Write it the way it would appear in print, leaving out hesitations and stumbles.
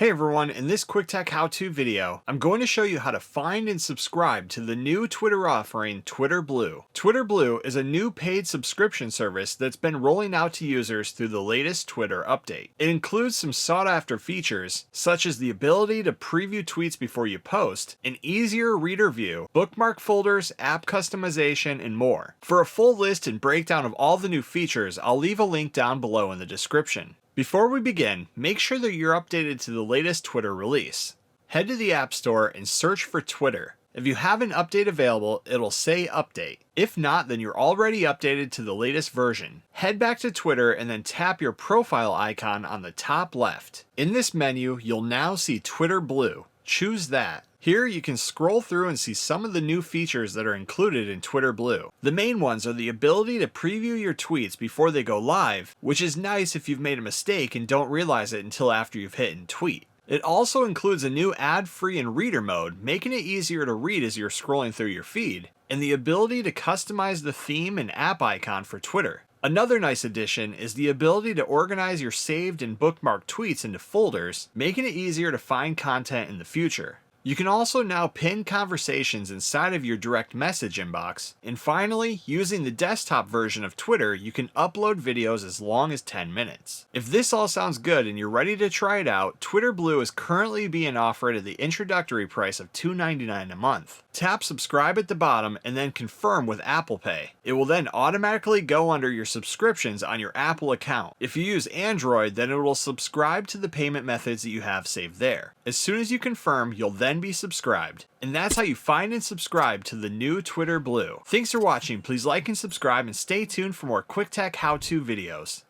Hey everyone, in this quick tech how-to video, I'm going to show you how to find and subscribe to the new Twitter offering, Twitter Blue. Twitter Blue is a new paid subscription service that's been rolling out to users through the latest Twitter update. It includes some sought-after features, such as the ability to preview tweets before you post, an easier reader view, bookmark folders, app customization, and more. For a full list and breakdown of all the new features, I'll leave a link down below in the description. Before we begin, make sure that you're updated to the latest Twitter release. Head to the App Store and search for Twitter. If you have an update available, it'll say update. If not, then you're already updated to the latest version. Head back to Twitter and then tap your profile icon on the top left. In this menu, you'll now see Twitter Blue. Choose that. Here you can scroll through and see some of the new features that are included in Twitter Blue. The main ones are the ability to preview your tweets before they go live, which is nice if you've made a mistake and don't realize it until after you've hit and tweet. It also includes a new ad-free and reader mode, making it easier to read as you're scrolling through your feed, and the ability to customize the theme and app icon for Twitter. Another nice addition is the ability to organize your saved and bookmarked tweets into folders, making it easier to find content in the future. You can also now pin conversations inside of your direct message inbox. And finally, using the desktop version of Twitter, you can upload videos as long as 10 minutes. If this all sounds good and you're ready to try it out, Twitter Blue is currently being offered at the introductory price of $2.99 a month. Tap subscribe at the bottom and then confirm with Apple Pay. It will then automatically go under your subscriptions on your Apple account. If you use Android, then it will subscribe to the payment methods that you have saved there. As soon as you confirm, you'll then be subscribed. And that's how you find and subscribe to the new Twitter Blue. Thanks for watching. Please like and subscribe and stay tuned for more quick tech how-to videos.